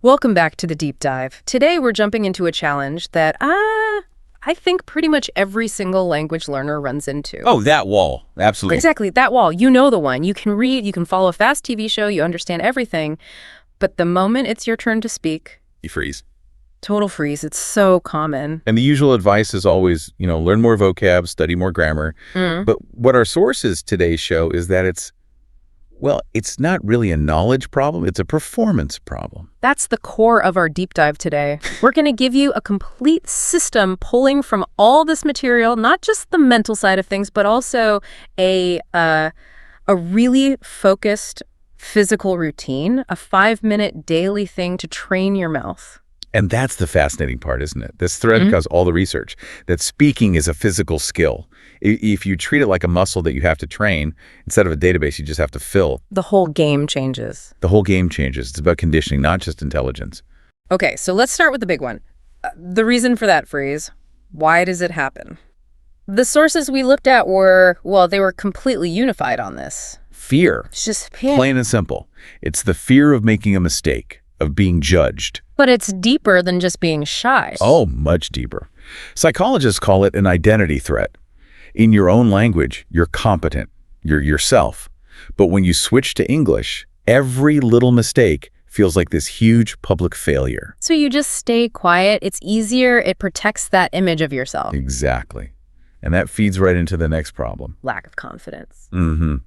Welcome back to the deep dive. Today we're jumping into a challenge that I think pretty much every single language learner runs into. Oh, that wall. Absolutely. Exactly, that wall. You know the one. You can read, you can follow a fast TV show, you understand everything. But the moment it's your turn to speak, You freeze. total freeze. It's so common. And the usual advice is always, learn more vocab, study more grammar. But what our sources today show is that it's not really a knowledge problem. It's a performance problem. That's the core of our deep dive today. We're going to give you a complete system pulling from all this material, not just the mental side of things, but also a really focused physical routine, a 5-minute daily thing to train your mouth. And that's the fascinating part, isn't it? This thread does all the research that speaking is a physical skill. If you treat it like a muscle that you have to train, instead of a database you just have to fill. The whole game changes. The whole game changes. It's about conditioning, not just intelligence. Okay, so let's start with the big one. The reason for that freeze. Why does it happen? The sources we looked at they were completely unified on this. Fear. It's just plain and simple. It's the fear of making a mistake, of being judged. But it's deeper than just being shy. Oh, much deeper. Psychologists call it an identity threat. In your own language, you're competent. You're yourself. But when you switch to English, every little mistake feels like this huge public failure. So you just stay quiet. It's easier. It protects that image of yourself. Exactly. And that feeds right into the next problem. Lack of confidence. And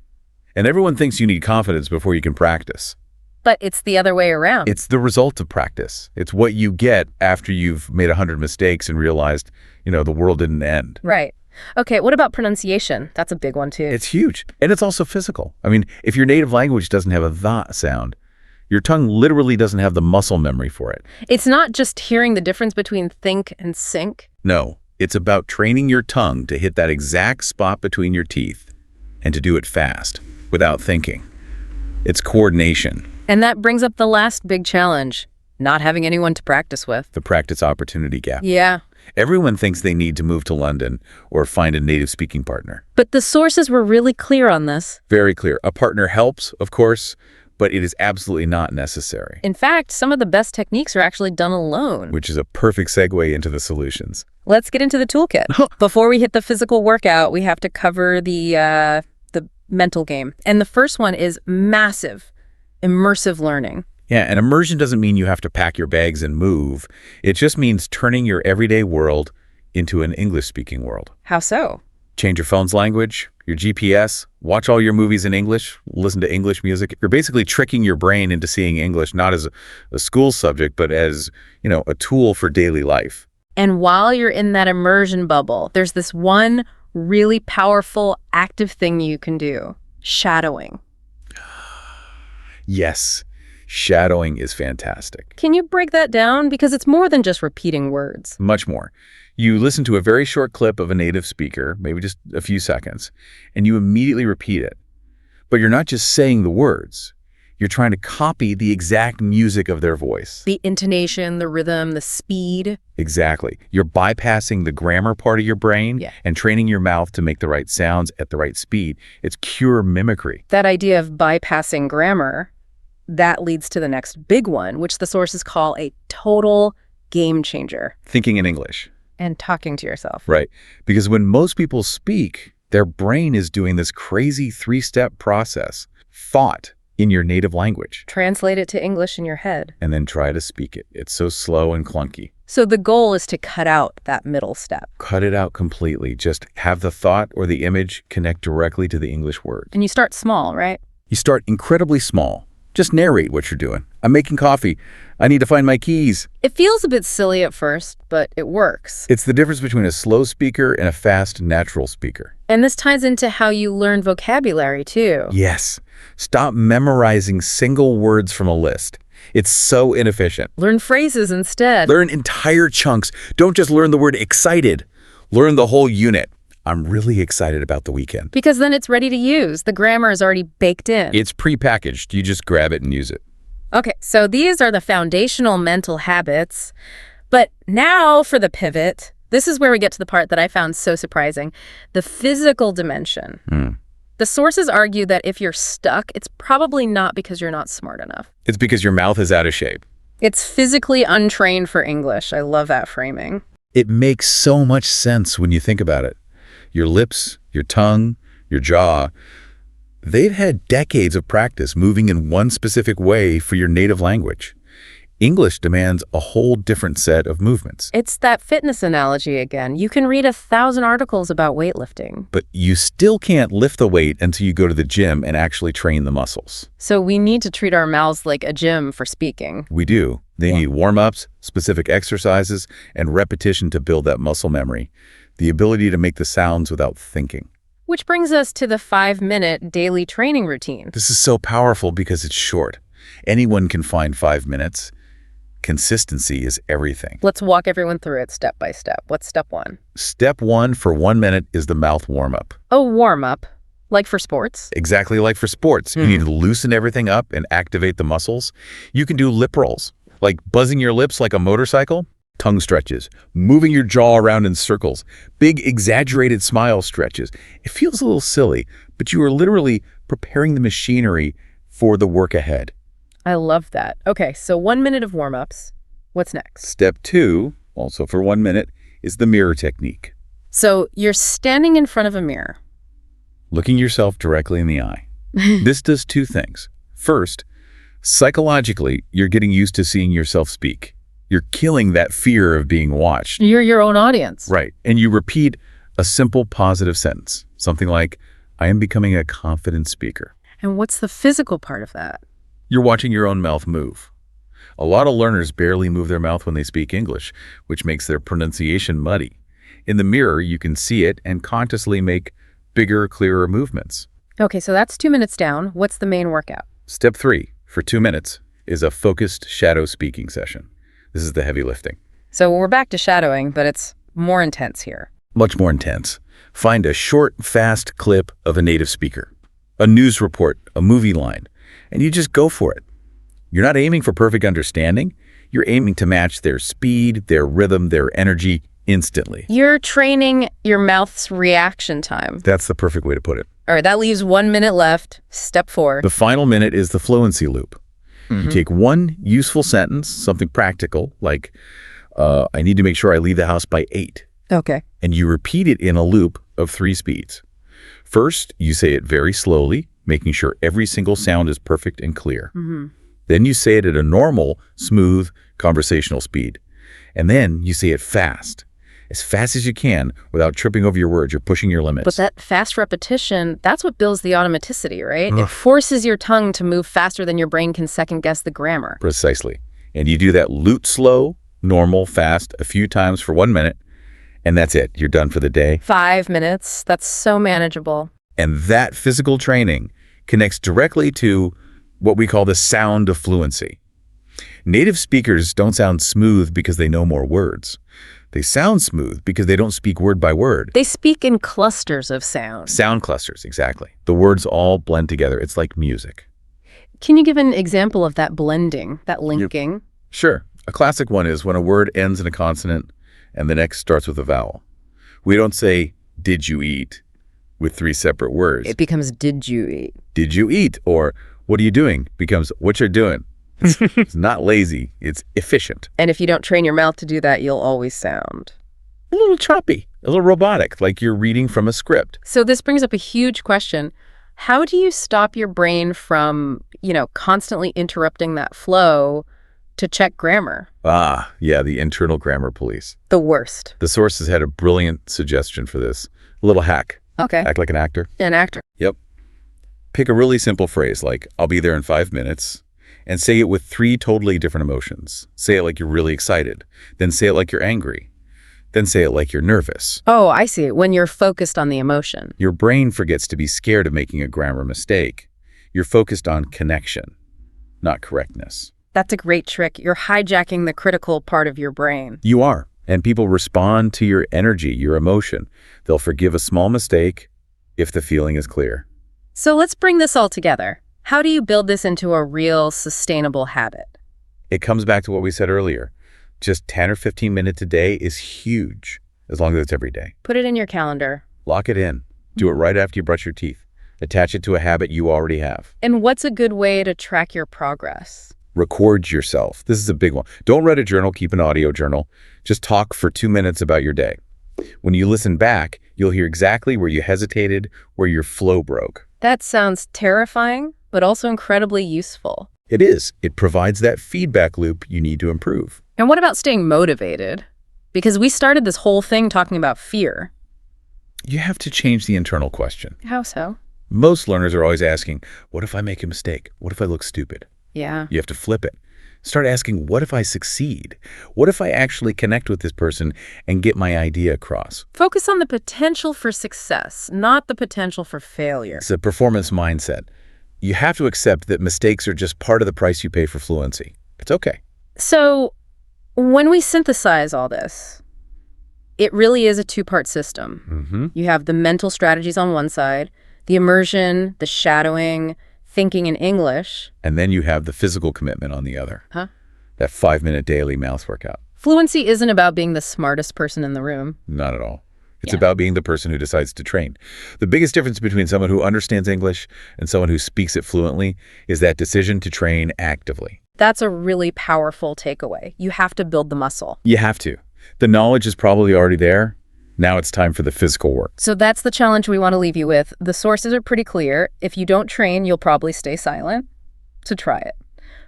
everyone thinks you need confidence before you can practice. But it's the other way around. It's the result of practice. It's what you get after you've made 100 mistakes and realized, the world didn't end. Right. Okay, what about pronunciation? That's a big one, too. It's huge. And it's also physical. I mean, if your native language doesn't have a "the" sound, your tongue literally doesn't have the muscle memory for it. It's not just hearing the difference between think and sink. No, it's about training your tongue to hit that exact spot between your teeth and to do it fast, without thinking. It's coordination. And that brings up the last big challenge, not having anyone to practice with. The practice opportunity gap. Yeah. Everyone thinks they need to move to London or find a native speaking partner. But the sources were really clear on this. Very clear. A partner helps, of course, but it is absolutely not necessary. In fact, some of the best techniques are actually done alone. Which is a perfect segue into the solutions. Let's get into the toolkit. Before we hit the physical workout, we have to cover the mental game. And the first one is massive, immersive learning. Yeah, and immersion doesn't mean you have to pack your bags and move. It just means turning your everyday world into an English-speaking world. How so? Change your phone's language, your GPS, watch all your movies in English, listen to English music. You're basically tricking your brain into seeing English not as a school subject, but as, a tool for daily life. And while you're in that immersion bubble, there's this one really powerful, active thing you can do. Shadowing. Yes. Shadowing is fantastic. Can you break that down? Because it's more than just repeating words. Much more. You listen to a very short clip of a native speaker, maybe just a few seconds, and you immediately repeat it. But you're not just saying the words. You're trying to copy the exact music of their voice. The intonation, the rhythm, the speed. Exactly. You're bypassing the grammar part of your brain and training your mouth to make the right sounds at the right speed. It's pure mimicry. That idea of bypassing grammar, that leads to the next big one, which the sources call a total game changer. Thinking in English. And talking to yourself. Right. Because when most people speak, their brain is doing this crazy 3-step process. Thought in your native language. Translate it to English in your head. And then try to speak it. It's so slow and clunky. So the goal is to cut out that middle step. Cut it out completely. Just have the thought or the image connect directly to the English word. And you start small, right? You start incredibly small. Just narrate what you're doing. I'm making coffee. I need to find my keys. It feels a bit silly at first, but it works. It's the difference between a slow speaker and a fast, natural speaker. And this ties into how you learn vocabulary, too. Yes. Stop memorizing single words from a list. It's so inefficient. Learn phrases instead. Learn entire chunks. Don't just learn the word excited. Learn the whole unit. I'm really excited about the weekend. Because then it's ready to use. The grammar is already baked in. It's prepackaged. You just grab it and use it. Okay, so these are the foundational mental habits. But now for the pivot. This is where we get to the part that I found so surprising. The physical dimension. The sources argue that if you're stuck, it's probably not because you're not smart enough. It's because your mouth is out of shape. It's physically untrained for English. I love that framing. It makes so much sense when you think about it. Your lips, your tongue, your jaw, they've had decades of practice moving in one specific way for your native language. English demands a whole different set of movements. It's that fitness analogy again. You can read 1,000 articles about weightlifting. But you still can't lift the weight until you go to the gym and actually train the muscles. So we need to treat our mouths like a gym for speaking. We do. They need warm-ups, specific exercises, and repetition to build that muscle memory, the ability to make the sounds without thinking. Which brings us to the 5-minute daily training routine. This is so powerful because it's short. Anyone can find 5 minutes. Consistency is everything. Let's walk everyone through it step by step. What's step 1? Step 1 for 1 minute is the mouth warm-up. Oh, warm-up. Like for sports? Exactly like for sports. You need to loosen everything up and activate the muscles. You can do lip rolls, like buzzing your lips like a motorcycle, tongue stretches, moving your jaw around in circles, big exaggerated smile stretches. It feels a little silly, but you are literally preparing the machinery for the work ahead. I love that. Okay, so 1 minute of warm-ups. What's next? Step 2, also for 1 minute, is the mirror technique. So you're standing in front of a mirror. Looking yourself directly in the eye. This does 2 things. First, psychologically, you're getting used to seeing yourself speak. You're killing that fear of being watched. You're your own audience. Right. And you repeat a simple positive sentence, something like, I am becoming a confident speaker. And what's the physical part of that? You're watching your own mouth move. A lot of learners barely move their mouth when they speak English, which makes their pronunciation muddy. In the mirror, you can see it and consciously make bigger, clearer movements. Okay, so that's 2 minutes down. What's the main workout? Step 3, for 2 minutes, is a focused shadow speaking session. This is the heavy lifting. So we're back to shadowing, but it's more intense here. Much more intense. Find a short, fast clip of a native speaker, a news report, a movie line, and you just go for it. You're not aiming for perfect understanding. You're aiming to match their speed, their rhythm, their energy instantly. You're training your mouth's reaction time. That's the perfect way to put it. All right, that leaves 1 minute left. Step 4. The final minute is the fluency loop. You take one useful sentence, something practical, like, I need to make sure I leave the house by 8. Okay. And you repeat it in a loop of 3 speeds. First, you say it very slowly, making sure every single sound is perfect and clear. Then you say it at a normal, smooth, conversational speed. And then you say it fast as you can without tripping over your words. You're pushing your limits. But that fast repetition, that's what builds the automaticity, right? It forces your tongue to move faster than your brain can second-guess the grammar. Precisely. And you do that lute slow, normal, fast, a few times for 1 minute, and that's it. You're done for the day. 5 minutes. That's so manageable. And that physical training connects directly to what we call the sound of fluency. Native speakers don't sound smooth because they know more words. They sound smooth because they don't speak word by word. They speak in clusters of sound. Sound clusters, exactly. The words all blend together. It's like music. Can you give an example of that blending, that linking? Sure. A classic one is when a word ends in a consonant and the next starts with a vowel. We don't say, did you eat, with 3 separate words. It becomes, did you eat? Did you eat? Or what are you doing? Becomes, what you're doing. It's not lazy. It's efficient. And if you don't train your mouth to do that, you'll always sound A little choppy, a little robotic, like you're reading from a script. So this brings up a huge question. How do you stop your brain from, constantly interrupting that flow to check grammar? Ah, yeah, the internal grammar police. The worst. The source has had a brilliant suggestion for this. A little hack. Okay. Act like an actor. An actor. Yep. Pick a really simple phrase like, I'll be there in 5 minutes, and say it with 3 totally different emotions. Say it like you're really excited. Then say it like you're angry. Then say it like you're nervous. Oh, I see. When you're focused on the emotion. Your brain forgets to be scared of making a grammar mistake. You're focused on connection, not correctness. That's a great trick. You're hijacking the critical part of your brain. You are. And people respond to your energy, your emotion. They'll forgive a small mistake if the feeling is clear. So let's bring this all together. How do you build this into a real, sustainable habit? It comes back to what we said earlier. Just 10 or 15 minutes a day is huge, as long as it's every day. Put it in your calendar. Lock it in. Do it right after you brush your teeth. Attach it to a habit you already have. And what's a good way to track your progress? Record yourself. This is a big one. Don't write a journal, keep an audio journal. Just talk for 2 minutes about your day. When you listen back, you'll hear exactly where you hesitated, where your flow broke. That sounds terrifying, but also incredibly useful. It is. It provides that feedback loop you need to improve. And what about staying motivated? Because we started this whole thing talking about fear. You have to change the internal question. How so? Most learners are always asking, what if I make a mistake? What if I look stupid? Yeah. You have to flip it. Start asking, what if I succeed? What if I actually connect with this person and get my idea across? Focus on the potential for success, not the potential for failure. It's a performance mindset. You have to accept that mistakes are just part of the price you pay for fluency. It's okay. So when we synthesize all this, it really is a two-part system. You have the mental strategies on one side, the immersion, the shadowing, thinking in English. And then you have the physical commitment on the other. That 5-minute daily mouth workout. Fluency isn't about being the smartest person in the room. Not at all. It's about being the person who decides to train. The biggest difference between someone who understands English and someone who speaks it fluently is that decision to train actively. That's a really powerful takeaway. You have to build the muscle. You have to. The knowledge is probably already there. Now it's time for the physical work. So that's the challenge we want to leave you with. The sources are pretty clear. If you don't train, you'll probably stay silent. So try it.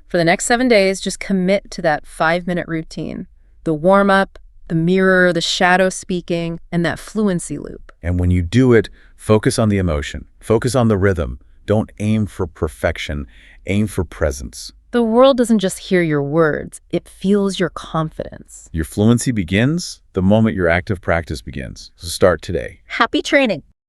For the next 7 days, just commit to that 5-minute routine. The warm-up, the mirror, the shadow speaking, and that fluency loop. And when you do it, focus on the emotion. Focus on the rhythm. Don't aim for perfection. Aim for presence. The world doesn't just hear your words, it feels your confidence. Your fluency begins the moment your active practice begins. So start today. Happy training!